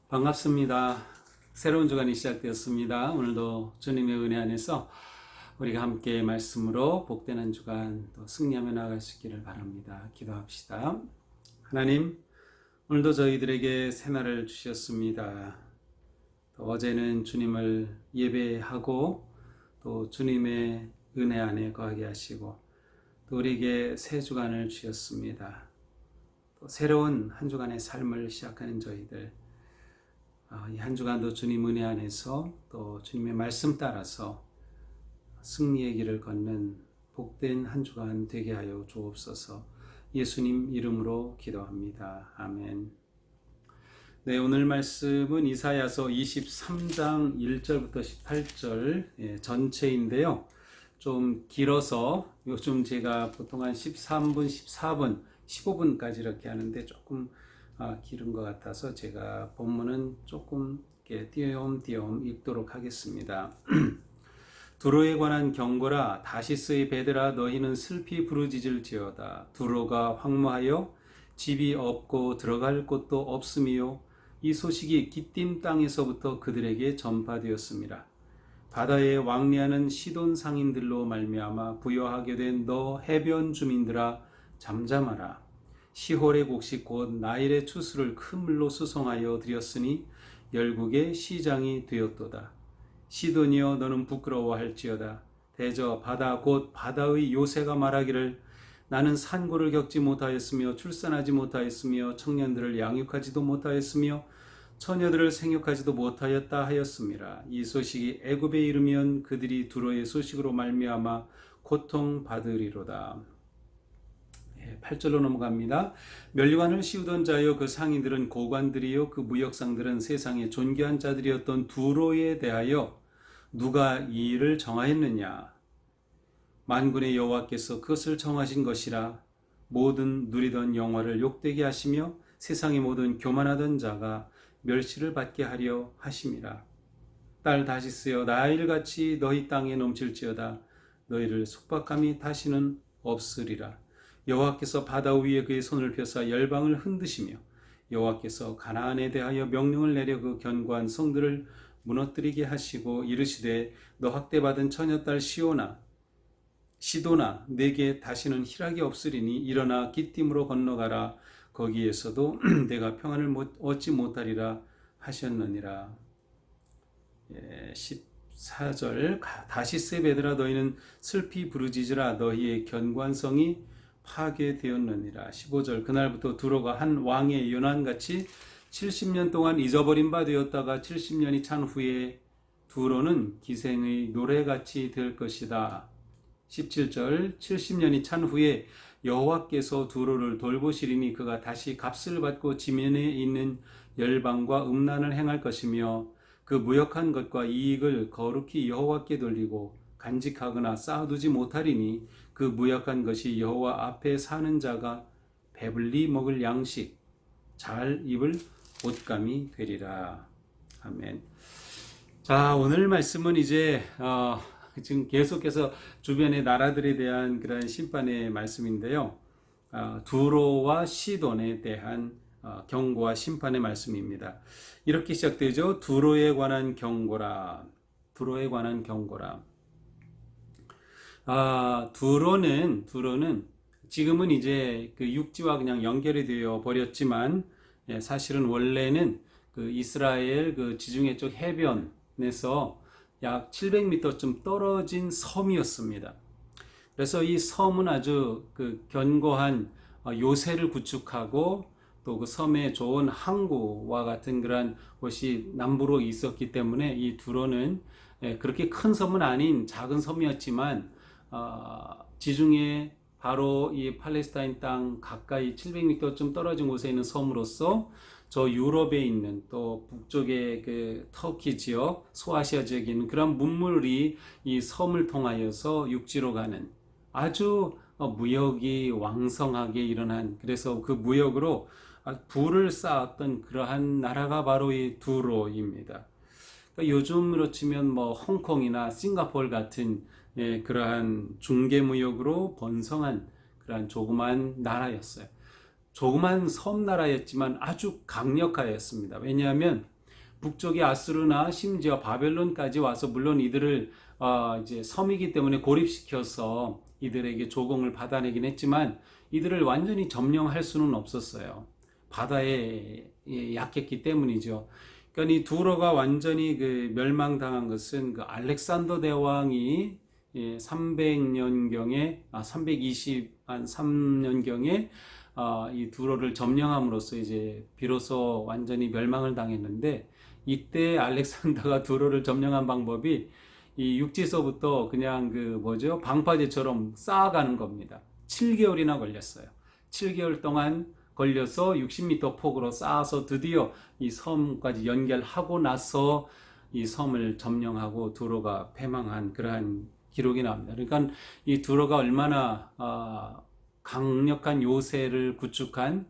반갑습니다. 새로운 주간이 시작되었습니다. 오늘도 주님의 은혜 안에서 우리가 함께 말씀으로 복된 한 주간 또 승리하며 나아갈 수 있기를 바랍니다. 기도합시다. 하나님, 오늘도 저희들에게 새날을 주셨습니다. 또 어제는 주님을 예배하고 또 주님의 은혜 안에 거하게 하시고 또 우리에게 새 주간을 주셨습니다. 또 새로운 한 주간의 삶을 시작하는 저희들, 이 한 주간도 주님 은혜 안에서 또 주님의 말씀 따라서 승리의 길을 걷는 복된 한 주간 되게 하여 주옵소서. 예수님 이름으로 기도합니다. 아멘. 네, 오늘 말씀은 이사야서 23장 1절부터 18절 전체인데요. 좀 길어서 요즘 제가 보통 한 13분, 14분, 15분까지 이렇게 하는데 조금 길은 것 같아서 제가 본문은 조금 띄엄띄엄 읽도록 하겠습니다. 두로에 관한 경고라. 다시스의 베드라, 너희는 슬피 부르짖을지어다. 두로가 황무하여 집이 없고 들어갈 곳도 없음이요, 이 소식이 기띔 땅에서부터 그들에게 전파되었습니다. 바다에 왕래하는 시돈 상인들로 말미암아 부여하게 된 너 해변 주민들아, 잠잠하라. 시홀의 곡식 곧 나일의 추수를 큰 물로 수송하여 드렸으니 열국의 시장이 되었도다. 시돈이여, 너는 부끄러워할지어다. 대저 바다 곧 바다의 요새가 말하기를, 나는 산고를 겪지 못하였으며 출산하지 못하였으며 청년들을 양육하지도 못하였으며 처녀들을 생육하지도 못하였다 하였습니다. 이 소식이 애굽에 이르면 그들이 두로의 소식으로 말미암아 고통받으리로다. 8절로 넘어갑니다. 면류관을 씌우던 자여, 그 상인들은 고관들이요, 그 무역상들은 세상의 존귀한 자들이었던 두로에 대하여 누가 이 일을 정하였느냐? 만군의 여호와께서 그것을 정하신 것이라. 모든 누리던 영화를 욕되게 하시며 세상의 모든 교만하던 자가 멸시를 받게 하려 하심이라. 딸 다시스여, 나일같이 너희 땅에 넘칠지어다. 너희를 속박함이 다시는 없으리라. 여호와께서 바다 위에 그의 손을 펴사 열방을 흔드시며 여호와께서 가나안에 대하여 명령을 내려 그 견고한 성들을 무너뜨리게 하시고 이르시되, 너 학대받은 처녀딸 시도나, 내게 다시는 희락이 없으리니 일어나 기띔으로 건너가라. 거기에서도 내가 평안을 얻지 못하리라 하셨느니라. 14절 다시스의 베드라, 너희는 슬피 부르짖으라. 너희의 견고한 성이 파괴되었느니라. 15절 그날부터 두로가 한 왕의 연한같이 70년 동안 잊어버린 바 되었다가 70년이 찬 후에 두로는 기생의 노래같이 될 것이다. 17절 70년이 찬 후에 여호와께서 두로를 돌보시리니 그가 다시 값을 받고 지면에 있는 열방과 음란을 행할 것이며 그 무역한 것과 이익을 거룩히 여호와께 돌리고 간직하거나 쌓아두지 못하리니 그 무역한 것이 여호와 앞에 사는 자가 배불리 먹을 양식, 잘 입을 옷감이 되리라. 아멘. 자, 오늘 말씀은 이제 지금 계속해서 주변의 나라들에 대한 그런 심판의 말씀인데요. 두로와 시돈에 대한 경고와 심판의 말씀입니다. 이렇게 시작되죠. 두로에 관한 경고라. 두로에 관한 경고라. 두로는 지금은 이제 그 육지와 그냥 연결이 되어 버렸지만, 사실은 원래는 그 이스라엘 그 지중해 쪽 해변에서 약 700m쯤 떨어진 섬이었습니다. 그래서 이 섬은 아주 그 견고한 요새를 구축하고 또 그 섬에 좋은 항구와 같은 그런 곳이 남부로 있었기 때문에 이 두로는 그렇게 큰 섬은 아닌 작은 섬이었지만, 지중해 바로 이 팔레스타인 땅 가까이 700m쯤 떨어진 곳에 있는 섬으로서 저 유럽에 있는 또 북쪽의 그 터키 지역, 소아시아 지역에 있는 그런 문물이 이 섬을 통하여서 육지로 가는 아주 무역이 왕성하게 일어난, 그래서 그 무역으로 부를 쌓았던 그러한 나라가 바로 이 두로입니다. 그러니까 요즘으로 치면 뭐 홍콩이나 싱가포르 같은 그러한 중개무역으로 번성한 그러한 조그만 나라였어요. 조그만 섬나라였지만 아주 강력하였습니다. 왜냐하면 북쪽의 아수르나 심지어 바벨론까지 와서 물론 이들을 이제 섬이기 때문에 고립시켜서 이들에게 조공을 받아내긴 했지만 이들을 완전히 점령할 수는 없었어요. 바다에 약했기 때문이죠. 그러니까 이 두로가 완전히 그 멸망당한 것은 그 알렉산더 대왕이 300년경에 323년경에 이 두로를 점령함으로써 이제 비로소 완전히 멸망을 당했는데, 이때 알렉산더가 두로를 점령한 방법이 이 육지서부터 그냥 그 뭐죠? 방파제처럼 쌓아가는 겁니다. 7개월이나 걸렸어요. 7개월 동안 걸려서 60m 폭으로 쌓아서 드디어 이 섬까지 연결하고 나서 이 섬을 점령하고 두로가 패망한 그러한 기록이 나옵니다. 그러니까 이 두로가 얼마나 강력한 요새를 구축한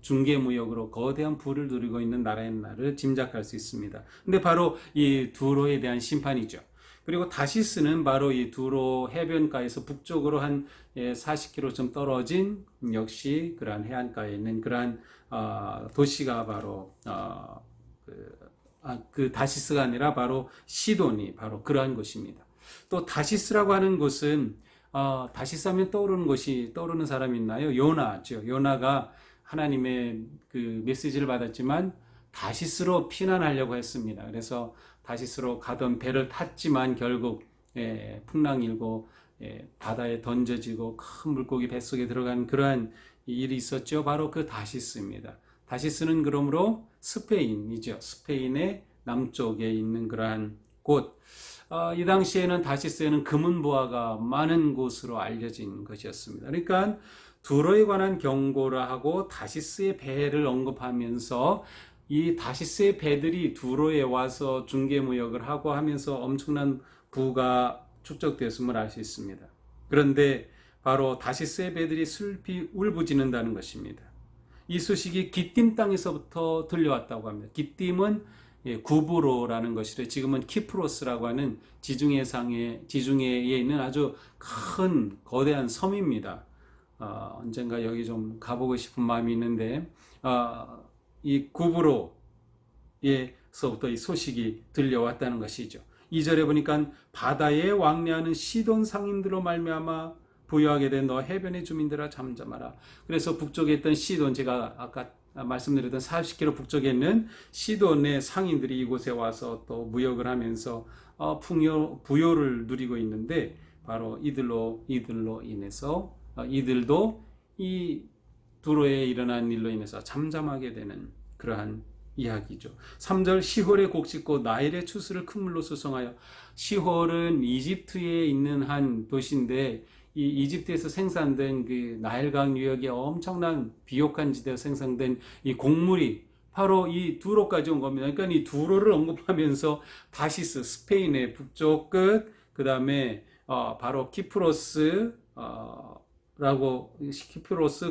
중개무역으로 거대한 부를 누리고 있는 나라였나를 짐작할 수 있습니다. 근데 바로 이 두로에 대한 심판이죠. 그리고 다시스는 바로 이 두로 해변가에서 북쪽으로 한 40km 떨어진 역시 그러한 해안가에 있는 그러한 도시가 바로 그 다시스가 아니라 바로 시돈이 바로 그러한 곳입니다. 또 다시스라고 하는 곳은 다시스 하면 떠오르는 사람이 있나요? 요나죠. 요나가 하나님의 그 메시지를 받았지만 다시스로 피난하려고 했습니다. 그래서 다시스로 가던 배를 탔지만 결국 풍랑 일고 바다에 던져지고 큰 물고기 뱃속에 들어간 그러한 일이 있었죠. 바로 그 다시스입니다. 다시스는 그러므로 스페인이죠. 스페인의 남쪽에 있는 그러한 곳. 이 당시에는 다시스에는 금은보화가 많은 곳으로 알려진 것이었습니다. 그러니까 두로에 관한 경고를 하고 다시스의 배를 언급하면서 이 다시스의 배들이 두로에 와서 중개무역을 하고 하면서 엄청난 부가 축적되었음을 알 수 있습니다. 그런데 바로 다시스의 배들이 슬피 울부짖는다는 것입니다. 이 소식이 기띔 땅에서부터 들려왔다고 합니다. 기띔은 구브로라는 것이래. 지금은 키프로스라고 하는 지중해에 있는 아주 큰 거대한 섬입니다. 언젠가 여기 좀 가보고 싶은 마음이 있는데 이 구브로에서부터 이 소식이 들려왔다는 것이죠. 2절에 보니까 바다에 왕래하는 시돈 상인들로 말미암아 부유하게 된 너 해변의 주민들아 잠잠하라. 그래서 북쪽에 있던 시돈, 제가 아까 말씀드렸던 40km 북쪽에 있는 시돈의 상인들이 이곳에 와서 또 무역을 하면서 부요를 누리고 있는데 바로 이들로 인해서 이들도 이 두로에 일어난 일로 인해서 잠잠하게 되는 그러한 이야기죠. 3절 시홀의 곡식고 나일의 추수를 큰 물로 수송하여. 시홀은 이집트에 있는 한 도시인데 이 이집트에서 생산된 그 나일강 유역의 엄청난 비옥한 지대에서 생산된 이 곡물이 바로 이 두로까지 온 겁니다. 그러니까 이 두로를 언급하면서 다시스, 스페인의 북쪽 끝, 그 다음에 바로 키프로스,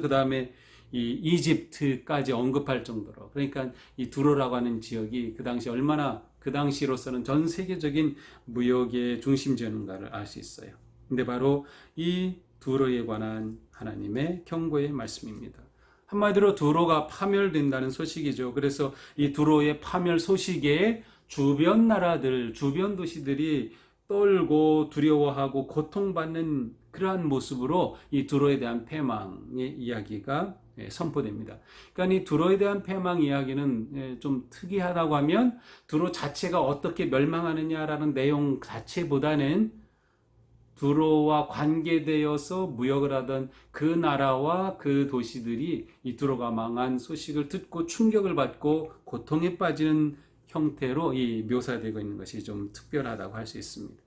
그 다음에 이 이집트까지 언급할 정도로, 그러니까 이 두로라고 하는 지역이 그 당시 얼마나 그 당시로서는 전 세계적인 무역의 중심지였는가를 알 수 있어요. 근데 바로 이 두로에 관한 하나님의 경고의 말씀입니다. 한마디로 두로가 파멸된다는 소식이죠. 그래서 이 두로의 파멸 소식에 주변 나라들, 주변 도시들이 떨고 두려워하고 고통받는 그러한 모습으로 이 두로에 대한 패망의 이야기가 선포됩니다. 그러니까 이 두로에 대한 패망 이야기는 좀 특이하다고 하면 두로 자체가 어떻게 멸망하느냐라는 내용 자체보다는 두로와 관계되어서 무역을 하던 그 나라와 그 도시들이 이 두로가 망한 소식을 듣고 충격을 받고 고통에 빠지는 형태로 이 묘사되고 있는 것이 좀 특별하다고 할 수 있습니다.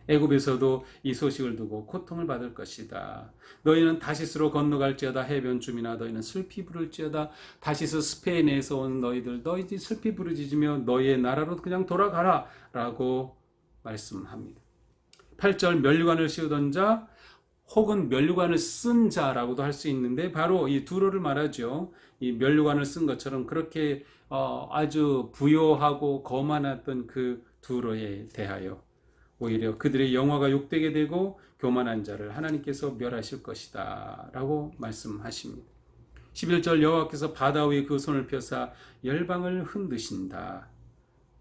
애굽에서도 이 소식을 두고 고통을 받을 것이다. 너희는 다시스로 건너갈지어다. 해변 주민아 너희는 슬피 부를지어다. 다시스 스페인에서 온 너희들이 슬피 부르짖으며 너희의 나라로 그냥 돌아가라 라고 말씀합니다. 8절 면류관을 씌우던 자 혹은 면류관을 쓴 자라고도 할 수 있는데 바로 이 두로를 말하죠. 이 면류관을 쓴 것처럼 그렇게 아주 부요하고 거만했던 그 두로에 대하여 오히려 그들의 영화가 욕되게 되고 교만한 자를 하나님께서 멸하실 것이다 라고 말씀하십니다. 11절 여호와께서 바다 위에 그 손을 펴사 열방을 흔드신다.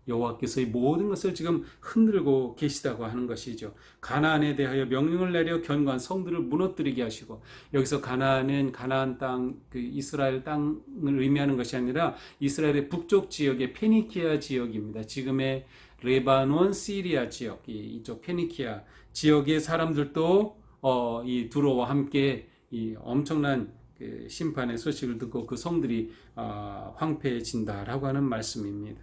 여호와께서 이 모든 것을 지금 흔들고 계시다고 하는 것이죠. 가나안에 대하여 명령을 내려 견고한 성들을 무너뜨리게 하시고, 여기서 가나안은 가나안 땅, 그 이스라엘 땅을 의미하는 것이 아니라 이스라엘의 북쪽 지역의 페니키아 지역입니다. 지금의 레바논, 시리아 지역, 이쪽 페니키아 지역의 사람들도 이 두로와 함께 이 엄청난 그 심판의 소식을 듣고 그 성들이 황폐해진다라고 하는 말씀입니다.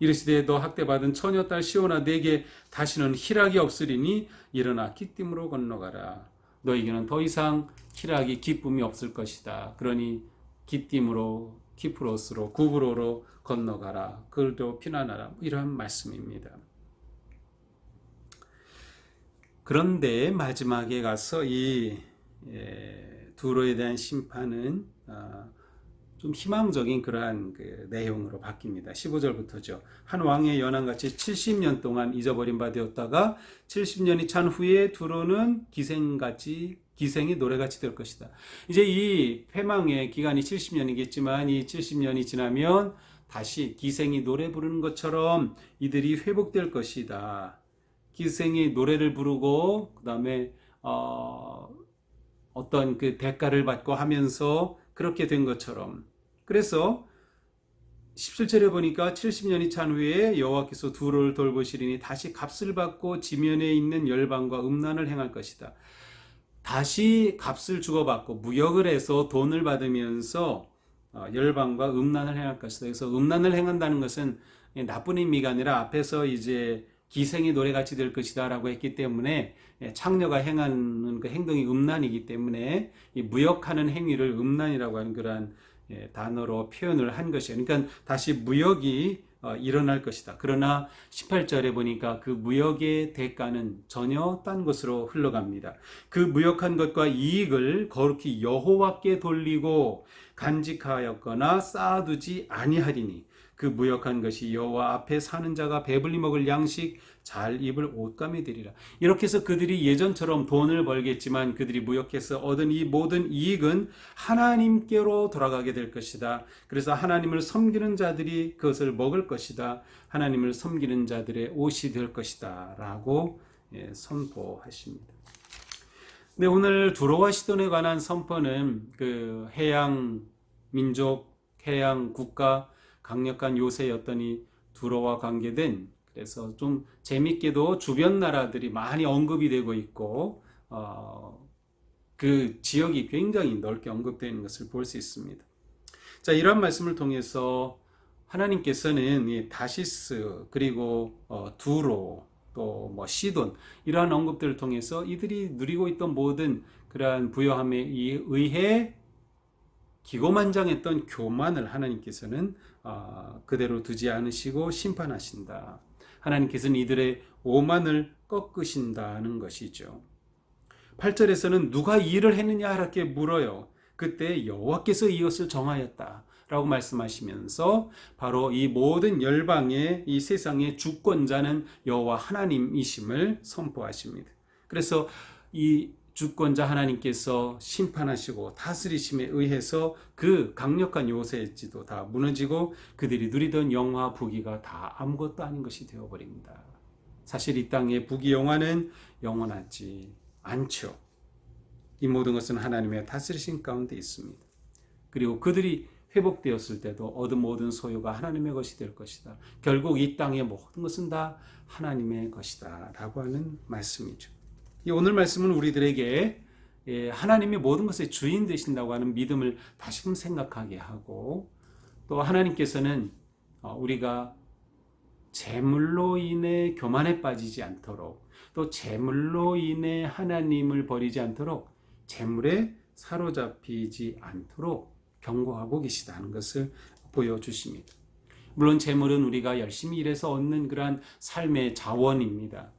이르시되 너 학대받은 처녀딸 시온아 내게 다시는 희락이 없으리니 일어나 기띔으로 건너가라. 너에게는 더 이상 희락이 기쁨이 없을 것이다. 그러니 기띔으로 키프로스로 구브로로 건너가라. 그들도 피난하라. 이러한 말씀입니다. 그런데 마지막에 가서 이 두로에 대한 심판은 좀 희망적인 그러한 그 내용으로 바뀝니다. 15절부터죠. 한 왕의 연한같이 70년 동안 잊어버린 바 되었다가 70년이 찬 후에 두로는 기생이 노래같이 될 것이다. 이제 이 패망의 기간이 70년이겠지만 이 70년이 지나면 다시 기생이 노래 부르는 것처럼 이들이 회복될 것이다. 기생이 노래를 부르고 그 다음에 어떤 그 대가를 받고 하면서 그렇게 된 것처럼, 그래서 17절에 보니까 70년이 찬 후에 여호와께서 두로를 돌보시리니 다시 값을 받고 지면에 있는 열방과 음란을 행할 것이다. 다시 값을 주고받고 무역을 해서 돈을 받으면서 열방과 음란을 행할 것이다. 그래서 음란을 행한다는 것은 나쁜 의미가 아니라 앞에서 이제 기생의 노래같이 될 것이다 라고 했기 때문에 창녀가 행하는 그 행동이 음란이기 때문에 이 무역하는 행위를 음란이라고 하는 그러한 단어로 표현을 한 것이에요. 그러니까 다시 무역이 일어날 것이다. 그러나 18절에 보니까 그 무역의 대가는 전혀 딴 곳으로 흘러갑니다. 그 무역한 것과 이익을 거룩히 여호와께 돌리고 간직하였거나 쌓아두지 아니하리니 그 무역한 것이 여호와 앞에 사는 자가 배불리 먹을 양식 잘 입을 옷감이 되리라. 이렇게 해서 그들이 예전처럼 돈을 벌겠지만 그들이 무역해서 얻은 이 모든 이익은 하나님께로 돌아가게 될 것이다. 그래서 하나님을 섬기는 자들이 그것을 먹을 것이다. 하나님을 섬기는 자들의 옷이 될 것이다 라고 선포하십니다. 네, 오늘 두로와 시돈에 관한 선포는 그 해양 민족, 해양 국가 강력한 요새였더니 두로와 관계된, 그래서 좀 재밌게도 주변 나라들이 많이 언급이 되고 있고 그 지역이 굉장히 넓게 언급되는 것을 볼 수 있습니다. 자, 이런 말씀을 통해서 하나님께서는 이 다시스 그리고 두로 또 뭐 시돈 이러한 언급들을 통해서 이들이 누리고 있던 모든 그러한 부요함에 의해 기고만장했던 교만을 하나님께서는 그대로 두지 않으시고 심판하신다. 하나님께서는 이들의 오만을 꺾으신다는 것이죠. 8절에서는 누가 이 일을 했느냐 이렇게 물어요. 그때 여호와께서 이것을 정하였다 라고 말씀하시면서 바로 이 모든 열방의 이 세상의 주권자는 여호와 하나님이심을 선포하십니다. 그래서 이 주권자 하나님께서 심판하시고 다스리심에 의해서 그 강력한 요새지도 다 무너지고 그들이 누리던 영화 부귀가 다 아무것도 아닌 것이 되어버립니다. 사실 이 땅의 부귀 영화는 영원하지 않죠. 이 모든 것은 하나님의 다스리심 가운데 있습니다. 그리고 그들이 회복되었을 때도 얻은 모든 소유가 하나님의 것이 될 것이다. 결국 이 땅의 모든 것은 다 하나님의 것이다 라고 하는 말씀이죠. 이 오늘 말씀은 우리들에게 하나님이 모든 것의 주인 되신다고 하는 믿음을 다시금 생각하게 하고, 또 하나님께서는 우리가 재물로 인해 교만에 빠지지 않도록, 또 재물로 인해 하나님을 버리지 않도록, 재물에 사로잡히지 않도록 경고하고 계시다는 것을 보여주십니다. 물론 재물은 우리가 열심히 일해서 얻는 그러한 삶의 자원입니다.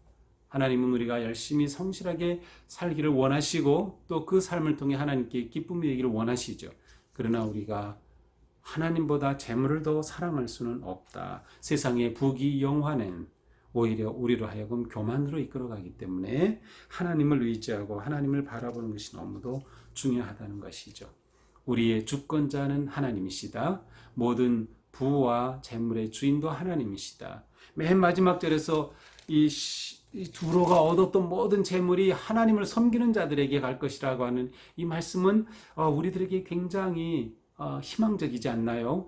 하나님은 우리가 열심히 성실하게 살기를 원하시고 또 그 삶을 통해 하나님께 기쁨이 되기를 원하시죠. 그러나 우리가 하나님보다 재물을 더 사랑할 수는 없다. 세상의 부귀 영화는 오히려 우리로 하여금 교만으로 이끌어가기 때문에 하나님을 의지하고 하나님을 바라보는 것이 너무도 중요하다는 것이죠. 우리의 주권자는 하나님이시다. 모든 부와 재물의 주인도 하나님이시다. 맨 마지막 절에서 이 두로가 얻었던 모든 재물이 하나님을 섬기는 자들에게 갈 것이라고 하는 이 말씀은 우리들에게 굉장히 희망적이지 않나요?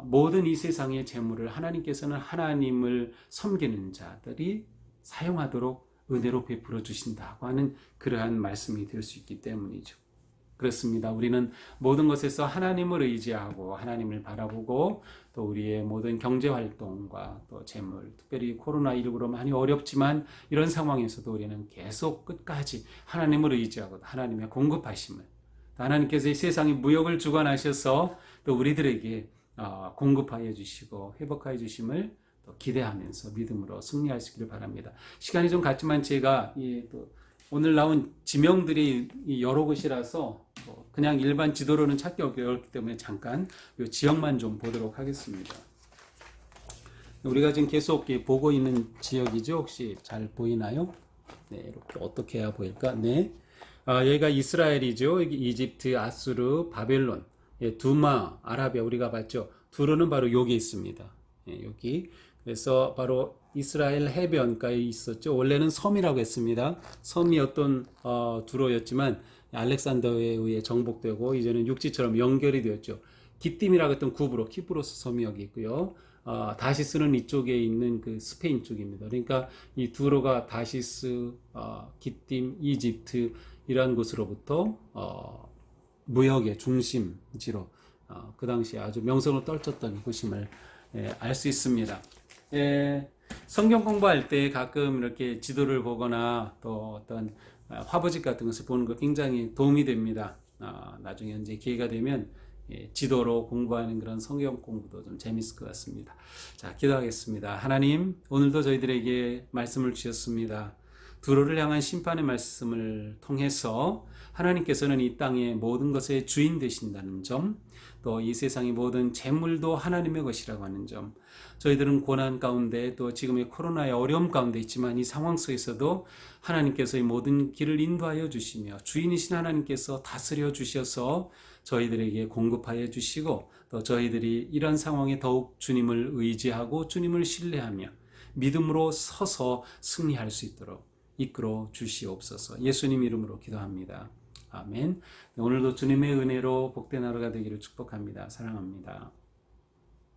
모든 이 세상의 재물을 하나님께서는 하나님을 섬기는 자들이 사용하도록 은혜로 베풀어 주신다고 하는 그러한 말씀이 될 수 있기 때문이죠. 그렇습니다. 우리는 모든 것에서 하나님을 의지하고 하나님을 바라보고 또 우리의 모든 경제활동과 또 재물, 특별히 코로나19로 많이 어렵지만 이런 상황에서도 우리는 계속 끝까지 하나님을 의지하고 하나님의 공급하심을, 하나님께서 이 세상의 무역을 주관하셔서 또 우리들에게 공급하여 주시고 회복하여 주심을 또 기대하면서 믿음으로 승리할 수 있기를 바랍니다. 시간이 좀 갔지만 제가 또 오늘 나온 지명들이 여러 곳이라서 그냥 일반 지도로는 찾기 어렵기 때문에 잠깐 이 지역만 좀 보도록 하겠습니다. 우리가 지금 계속 보고 있는 지역이죠. 혹시 잘 보이나요? 네, 이렇게 어떻게 해야 보일까? 네. 여기가 이스라엘이죠. 여기 이집트, 아수르, 바벨론, 두마, 아라비아 우리가 봤죠. 두로는 바로 여기 있습니다. 여기. 그래서 바로 이스라엘 해변가에 있었죠. 원래는 섬이라고 했습니다. 섬이었던 두로였지만 알렉산더에 의해 정복되고 이제는 육지처럼 연결이 되었죠. 기띔이라고 했던 구브로 키프로스 섬이 여기 있고요. 다시스는 이쪽에 있는 그 스페인 쪽입니다. 그러니까 이 두로가 다시스, 기띔, 이집트 이러한 곳으로부터 무역의 중심지로 그 당시에 아주 명성을 떨쳤던 곳임을 알 수 있습니다. 성경 공부할 때 가끔 이렇게 지도를 보거나 또 어떤 화보집 같은 것을 보는 거 굉장히 도움이 됩니다. 나중에 이제 기회가 되면 지도로 공부하는 그런 성경 공부도 좀 재밌을 것 같습니다. 자, 기도하겠습니다. 하나님, 오늘도 저희들에게 말씀을 주셨습니다. 두로를 향한 심판의 말씀을 통해서 하나님께서는 이 땅의 모든 것의 주인 되신다는 점, 또 이 세상의 모든 재물도 하나님의 것이라고 하는 점, 저희들은 고난 가운데 또 지금의 코로나의 어려움 가운데 있지만 이 상황 속에서도 하나님께서 이 모든 길을 인도하여 주시며 주인이신 하나님께서 다스려 주셔서 저희들에게 공급하여 주시고 또 저희들이 이런 상황에 더욱 주님을 의지하고 주님을 신뢰하며 믿음으로 서서 승리할 수 있도록 이끌어 주시옵소서. 예수님 이름으로 기도합니다. 아멘. 오늘도 주님의 은혜로 복된 하루가 되기를 축복합니다. 사랑합니다.